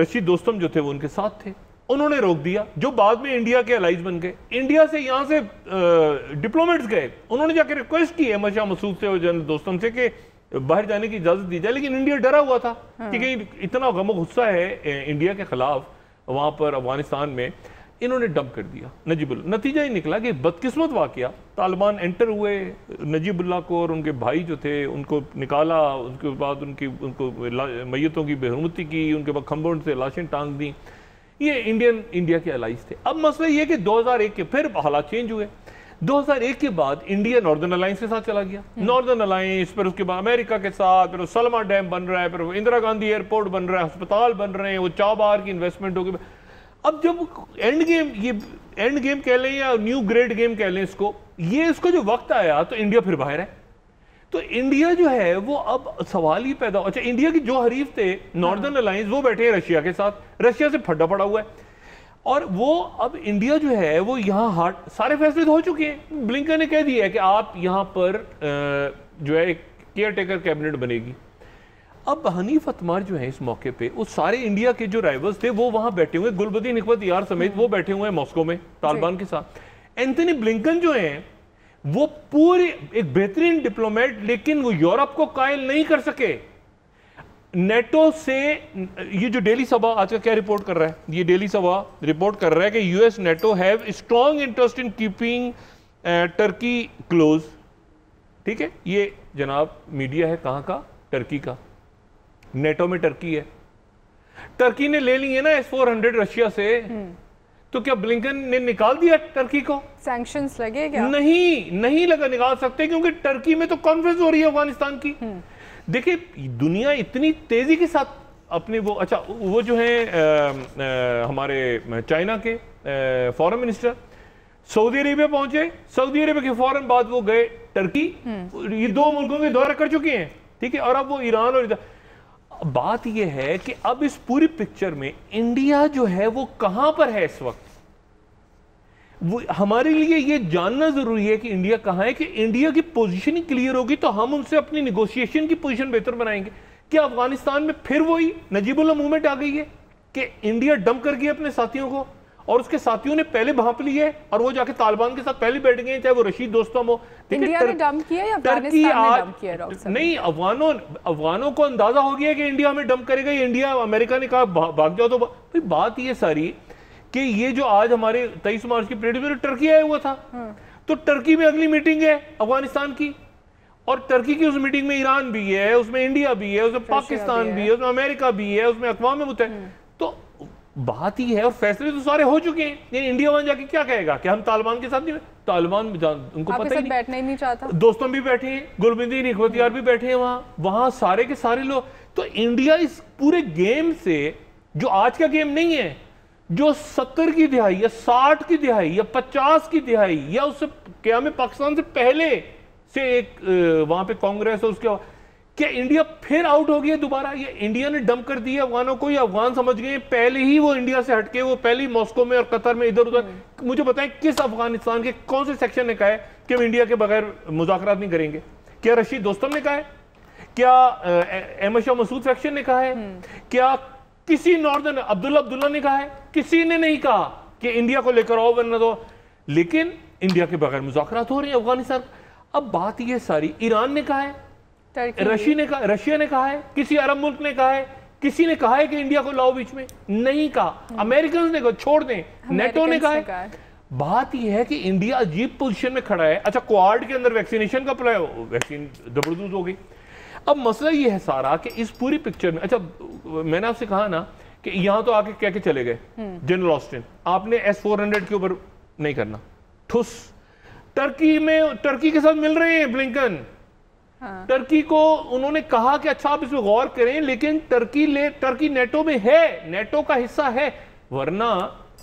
Speaker 2: रशीद दोस्तम जो थे वो उनके साथ थे। उन्होंने रोक दिया, जो बाद में इंडिया के अलाइज बन गए। इंडिया से यहाँ से डिप्लोमेट्स गए, उन्होंने जाकर रिक्वेस्ट की अहमद शाह मसूद से और जनरल दोस्तम से कि बाहर जाने की इजाजत दी जाए, लेकिन इंडिया डरा हुआ था कि कहीं इतना गम गुस्सा है इंडिया के खिलाफ वहां पर अफगानिस्तान में, इन्होंने डंप कर दिया नजीबुल्लाह। नतीजा ये निकला कि बदकिस्मत वाकया, तालिबान एंटर हुए, नजीबुल्लाह को और उनके भाई जो थे उनको निकाला, उसके बाद उनको मैयतों की बेहरमती की, उनके बाद खंबों से लाशें टांग दी। ये इंडिया के अलाइज थे। अब मसला ये कि 2001 के फिर हालात चेंज हुए। 2001 के बाद इंडिया नॉर्दर्न अलायंस के साथ चला गया, नॉर्दर्न अलायंस, फिर उसके बाद अमेरिका के साथ, फिर सलमा डैम बन रहा है, फिर इंदिरा गांधी एयरपोर्ट बन रहा है, अस्पताल बन रहे हैं, वो चाबार की इन्वेस्टमेंट होगी। अब जब एंड गेम कह लें या न्यू ग्रेड गेम कह लें इसको, इसको जो वक्त आया तो इंडिया फिर बाहर है। तो इंडिया जो है वो अब सवाल ही पैदा, अच्छा इंडिया की जो हरीफ थे नॉर्दर्न अलायंस, वो बैठे हैं रशिया के साथ, रशिया से फड्डा पड़ा हुआ है, और वो अब इंडिया जो है वो यहाँ सारे फैसले तो हो चुके हैं। ब्लिंकन ने कह दिया है कि आप यहाँ पर जो है एक केयर टेकर कैबिनेट बनेगी। अब हनीफ अतमार जो है इस मौके पे, वो सारे इंडिया के जो राइवल्स थे वो वहां बैठे हुए, गुलबदी निकबत यार समेत वो बैठे हुए हैं मॉस्को में तालिबान के साथ। एंथनी ब्लिंकन जो है वो पूरे एक बेहतरीन डिप्लोमेट, लेकिन वो यूरोप को कायल नहीं कर सके। नेटो से ये जो डेली सभा आज का क्या रिपोर्ट कर रहा है, ये डेली सभा रिपोर्ट कर रहा है कि US NATO have strong interest in keeping Turkey close. ठीक है, ये जनाब मीडिया है कहाँ का? टर्की का। नेटो में टर्की है, टर्की ने ले ली है ना S-400 रशिया से, तो क्या ब्लिंकन ने निकाल दिया टर्की को?
Speaker 1: सैंक्शंस लगे क्या?
Speaker 2: नहीं लगा निकाल सकते, क्योंकि टर्की में तो कॉन्फ्रेंस हो रही है अफगानिस्तान की। देखिए दुनिया इतनी तेजी के साथ अपनी वो, अच्छा वो जो है हमारे चाइना के फॉरेन मिनिस्टर सऊदी अरेबिया पहुंचे, सऊदी अरेबिया के फौरन बाद वो गए टर्की। ये 2 मुल्कों के दौरे कर चुके हैं, ठीक है, और अब वो ईरान और इधर। बात ये है कि अब इस पूरी पिक्चर में इंडिया जो है वो कहां पर है इस वक्त? वो हमारे लिए ये जानना जरूरी है कि इंडिया कहां है, कि इंडिया की पोजीशन ही क्लियर होगी तो हम उनसे अपनी निगोशिएशन की पोजीशन बेहतर बनाएंगे। क्या अफगानिस्तान में फिर वही नजीबुल्लाह मूवमेंट आ गई है कि इंडिया डंप कर गया अपने साथियों को, और उसके साथियों ने पहले भांप ली है और वो जाके तालिबान के साथ पहले बैठ गए, चाहे वो रशीद दोस्तम हो।
Speaker 1: इंडिया ने डंप किया या अफगानिस्तान ने डंप किया?
Speaker 2: नहीं, अफगानों को अंदाजा हो गया कि इंडिया हमें डंप करेगा, इंडिया अमेरिका ने कहा भाग जाओ। तो भाई बात ये सारी कि ये जो आज हमारे 23 मार्च की परेड में टर्की आया हुआ था, तो टर्की में अगली मीटिंग है अफगानिस्तान की, और टर्की की उस मीटिंग में ईरान भी है, उसमें इंडिया भी है, उसमें पाकिस्तान भी है, उसमें अमेरिका भी है, उसमें अक़वाम मुत्तहिदा। तो बात ही है, और फैसले तो सारे हो चुके हैं। इंडिया वहां जाके क्या कहेगा कि हम तालिबान के साथ नहीं? तालिबान उनको पता ही नहीं,
Speaker 1: बैठना ही नहीं चाहता।
Speaker 2: दोस्तों भी बैठे हैं, गुलबिंदी निखवतियार भी बैठे हैं वहां सारे के सारे लोग। तो इंडिया इस पूरे गेम से, जो आज का गेम नहीं है, जो 70 की दिहाई या 60 की दिहाई या 50 की दिहाई या उससे क्या में पाकिस्तान से पहले से एक वहां पे कांग्रेस और उसके, क्या इंडिया फिर आउट हो गया दोबारा? ये इंडिया ने डंप कर दिया अफगानों को, या अफगान समझ गए पहले ही वो इंडिया से हटके, वो पहले ही मॉस्को में और कतर में इधर उधर। मुझे बताएं किस अफगानिस्तान के कौन से सेक्शन ने कहा है कि हम इंडिया के बगैर मुज़ाकरात नहीं करेंगे? क्या रशीद दोस्तम ने कहा है? क्या अहमद शाह मसूद सेक्शन ने कहा है? क्या किसी नॉर्दर्न अब्दुल्ला ने कहा है? किसी ने नहीं कहा कि इंडिया को लेकर आओ वरना दो। लेकिन इंडिया के बगैर मुज़ाकरात हो रहे हैं अफगानिस्तान। अब बात ये सारी, ईरान ने कहा है, रशिया ने कहा है, किसी अरब मुल्क ने कहा है, किसी ने कहा है कि इंडिया को लाओ बीच में? नहीं कहा। अमेरिकन ने कहा छोड़ दें, नेटो ने कहा है। बात यह है कि इंडिया अजीब पोजीशन में खड़ा है। अच्छा, क्वाड के अंदर वैक्सीनेशन का अप्लाई, वैक्सीन जबरदस्त हो गई। अब मसला यह है सारा कि इस पूरी पिक्चर में, अच्छा मैंने आपसे कहा ना कि यहां तो आके कह के चले गए जनरल ऑस्टिन, आपने S-400 के ऊपर नहीं करना, ठुस। टर्की के साथ मिल रहे हैं ब्लिंकन। टर्की को उन्होंने कहा कि अच्छा आप इसमें गौर करें, लेकिन टर्की नेटो में है, नेटो का हिस्सा है। वरना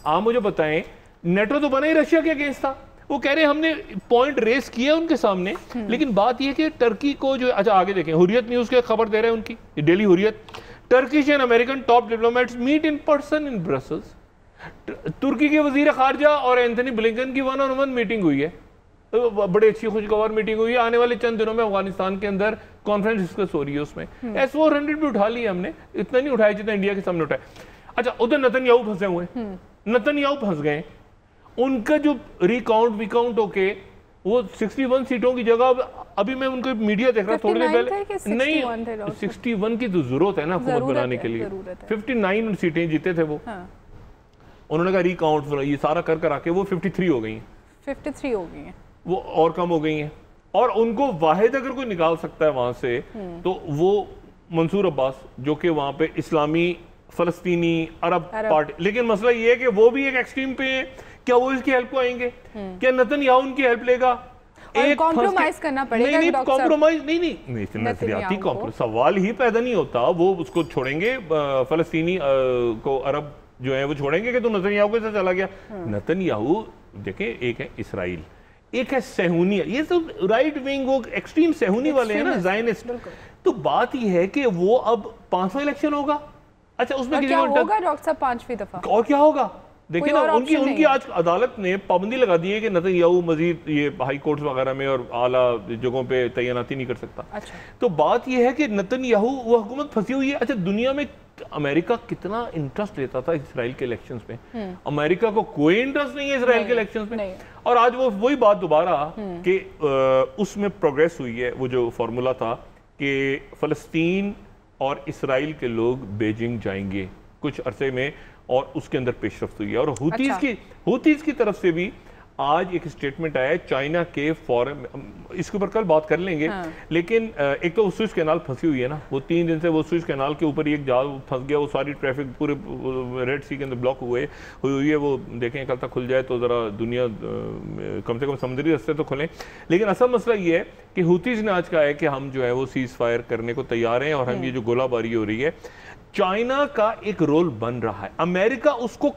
Speaker 2: आप मुझे बताएं, नेटो तो बना ही रशिया के अगेंस्ट था। वो कह रहे हैं हमने पॉइंट रेस किया उनके सामने, लेकिन बात यह कि टर्की को जो, अच्छा आगे देखें, हुर्रियत न्यूज के खबर दे रहे हैं उनकी, daily Hurriyet, Turkish and American top diplomats meet in person in Brussels. तुर्की के वजीर खारजा और एंथनी ब्लिंकन की 1-on-1 मीटिंग हुई है, बड़ी अच्छी खुशगवार मीटिंग हुई है। आने वाले चंद दिनों में अफगानिस्तान के अंदर कॉन्फ्रेंस डिस्कस हो रही है, उसमें S-400 भी उठा लिया हमने, इतना नहीं उठाया जितना इंडिया के सामने उठाया। अच्छा, उधर नेतन्याहू फंसे हुए, नेतन्याहू फंस गए, उनका जो रिकाउंट होके वो 61 सीटों की जगह, अभी मैं उनको मीडिया देख रहा थोड़ी देर पहले, नहीं 61 की तो जरूरत है ना हुकूमत बनाने के लिए, 59 सीटें जीते थे वो। उन्होंने कहा रिकाउंट, ये सारा कर आके वो 53 हो गई,
Speaker 1: 53 हो गई हैं,
Speaker 2: वो और कम हो गई हैं। और उनको वाहिद अगर कोई निकाल सकता है वहां से तो वो मंसूर अब्बास, जो कि वहां पे इस्लामी फलस्तीनी अरब पार्टी, लेकिन मसला ये है कि वो भी एक एक्सट्रीम पे है। क्या वो इसकी हेल्प को आएंगे? क्या नेतन्याहू उनकी हेल्प लेगा?
Speaker 1: एक कॉम्प्रोमाइज करना पड़ेगा।
Speaker 2: नहीं, कॉम्प्रोमाइज नहीं, नजरियाती सवाल ही पैदा नहीं होता। वो उसको छोड़ेंगे, फलस्तीनी को अरब जो है वो छोड़ेंगे कि तो नेतन्याहू के साथ चला गया। नेतन्याहू देखें, एक है इसराइल, एक है सेहूनी, ये सब राइट विंग, वो एक्सट्रीम सेहूनी वाले हैं ना, ज़ायनिस्ट। तो बात ये है कि वो अब 5वां इलेक्शन होगा। अच्छा, उसमें
Speaker 1: क्या होगा डॉक्टर साहब 5वीं दफा?
Speaker 2: और क्या होगा देखिए ना, उनकी आज अदालत ने पाबंदी लगा दी है कि नेतन्याहू मजीद ये हाई कोर्ट्स वगैरह में और आला जगहों पे तैनाती नहीं कर सकता।
Speaker 1: अच्छा,
Speaker 2: तो बात ये है कि नेतन्याहू, वो हुकूमत फंसी हुई है। अच्छा, दुनिया में अमेरिका कितना इंटरेस्ट लेता था इसराइल के इलेक्शंस में, अमेरिका को कोई इंटरेस्ट नहीं है इसराइल के इलेक्शंस में। और आज वो वही बात दोबारा कि उसमें प्रोग्रेस हुई है, वो जो फॉर्मूला था कि फलस्तीन और इसराइल के लोग बीजिंग जाएंगे कुछ अरसे में, और उसके अंदर पेशरफ्त हुई है। और हुतीज की तरफ से भी आज एक स्टेटमेंट आया है चाइना के फॉरेन, इसके ऊपर कल बात कर लेंगे। हाँ। लेकिन एक तो स्विस कैनाल फंसी हुई है ना, वो 3 दिन से वो स्विस कैनाल के ऊपर एक जहाज फंस गया, वो सारी ट्रैफिक पूरे रेड सी के अंदर ब्लॉक हुई हुई है। वो देखें कल तक खुल जाए तो ज़रा दुनिया कम से कम समुद्री रास्ते तो खुलें। लेकिन असल मसला ये है कि हुतीज़ ने आज कहा है कि हम जो है वो सीज़ फायर करने को तैयार हैं और हम ये जो गोलाबारी हो रही है, चाइना का एक रोल बन रहा है। अमेरिका उसको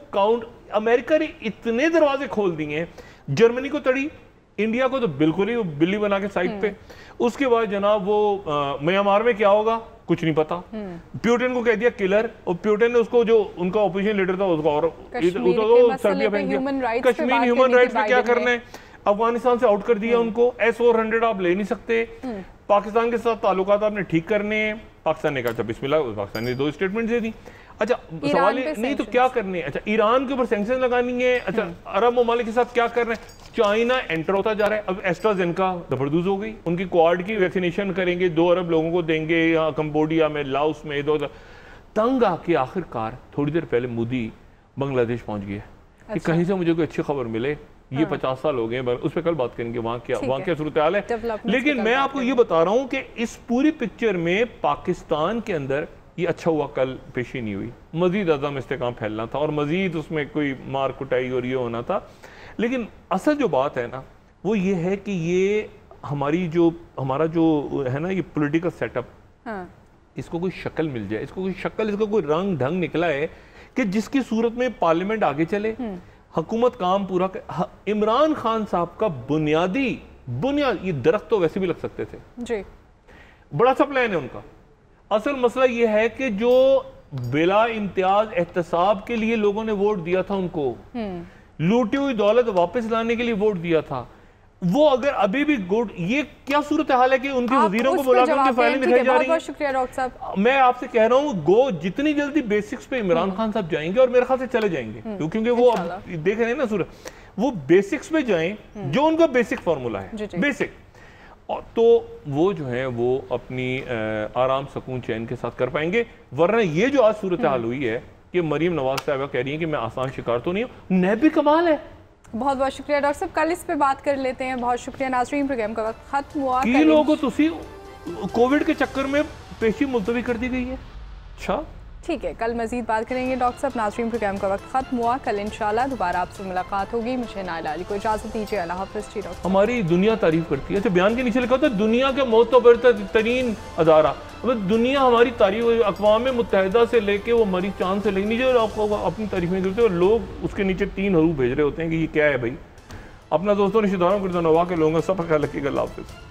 Speaker 2: अमेरिका ने इतने दरवाजे खोल दिए हैं, जर्मनी को तड़ी, इंडिया को तो बिल्कुल ही बिल्ली बना के साइड पे। उसके बाद जनाब वो म्यांमार में क्या होगा कुछ नहीं पता। प्यूटन को कह दिया किलर, और प्यूटन ने उसको जो उनका ओपोजिशन लीडर था उसको और सर्बिया फेंक, कश्मीर ह्यूमन राइट्स में क्या करना है, अफगानिस्तान से आउट कर दिया उनको, S-400 आप ले नहीं सकते, पाकिस्तान के साथ ताल्लुकात आपने ठीक करने हैं। पाकिस्तान ने कहा अच्छा बिस्मिल्लाह, पाकिस्तान ने 2 स्टेटमेंट दे दी। अच्छा सवाल नहीं तो क्या करने हैं, अच्छा ईरान के ऊपर सैंक्शन लगानी है, अच्छा अरब ममालिक के साथ क्या कर रहे हैं, चाइना एंटर होता जा रहा है। अब एस्ट्राजेनेका जबरदस्त हो गई, उनकी क्वाड की वैक्सीनेशन करेंगे, 2 अरब लोगों को देंगे, यहाँ कंबोडिया में, लाओस में, इधर उधर। तंग आके आखिरकार थोड़ी देर पहले मोदी बांग्लादेश पहुंच गया कि कहीं से मुझे कोई अच्छी खबर मिले। ये 50 साल हो गए, उस पर कल बात करेंगे वहाँ क्या सूरत हाल है। लेकिन मैं आपको ये बता रहा हूँ कि इस पूरी पिक्चर में पाकिस्तान के अंदर ये अच्छा हुआ कल पेशी नहीं हुई, मजीद अज़म इस्तेकाम फैलना था और मजीद उसमें कोई मार कुटाई और ये होना था। लेकिन असल जो बात है ना वो ये है कि ये हमारा जो है ना ये पॉलिटिकल सेटअप, इसको कोई शक्ल मिल जाए, इसको कोई शक्ल, इसको कोई रंग ढंग निकला है कि जिसकी सूरत में पार्लियामेंट आगे चले, हुकूमत काम पूरा कर। इमरान खान साहब का बुनियाद ये दरख्त तो वैसे भी लग सकते थे जी, बड़ा सा प्लान है उनका। असल मसला ये है कि जो बिला इम्तियाज एहतसाब के लिए लोगों ने वोट दिया था उनको, लूटी हुई दौलत वापस लाने के लिए वोट दिया था, वो अगर अभी भी गुड, ये क्या सूरत हाल है कि उनके वजीरों को बुलाकर उनकी फाइलें दिखाई जा रही है।
Speaker 1: शुक्रिया डॉक्टर साहब।
Speaker 2: मैं आपसे कह रहा हूँ गो जितनी जल्दी बेसिक्स पे इमरान खान साहब जाएंगे और मेरे ख्याल से चले जाएंगे, क्योंकि वो अब देख रहे हैं ना सूरत, वो बेसिक्स पे जाएं जो उनका बेसिक फार्मूला है बेसिक, तो वो जो है वो अपनी आराम सुकून चैन के साथ कर पाएंगे। वरना ये जो आज सूरत हाल हुई है कि मरीम नवाज साहबा कह रही है कि मैं आसान शिकार तो नहीं हूँ, नैब कमाल है।
Speaker 1: बहुत बहुत शुक्रिया डॉक्टर साहब, कल इस पे बात कर लेते हैं। बहुत शुक्रिया नाज़रीन, प्रोग्राम का वक्त खत्म हुआ।
Speaker 2: की लोगों तो कोविड के चक्कर में पेशी मुलतवी कर दी गई है। अच्छा
Speaker 1: ठीक है, कल मजीद बात करेंगे डॉक्टर साहब। नाज़रीन, प्रोग्राम का वक्त खत्म हुआ, कल इंशाल्लाह दोबारा आपसे मुलाकात होगी। मुझे नाइला अली को इजाज़त दीजिए, अल्लाह हाफ़िज़। जी डॉक्टर,
Speaker 2: हमारी दुनिया तारीफ करती है। अच्छा बयान के नीचे लिखा होता है दुनिया के मोतबर तरीन अदारा, दुनिया हमारी तारीफ, अक़वाम मुत्तहिदा से लेके वो हमारी चांद से लेके नीचे आपको अपनी तारीफें करते हैं, और लोग उसके नीचे 3 हरूफ भेज रहे होते हैं कि ये क्या है भाई। अपना दोस्तों रिश्तेदारों को के लोगों का सब ख्याल रखिएगा। अल्लाह हाफ़िज़।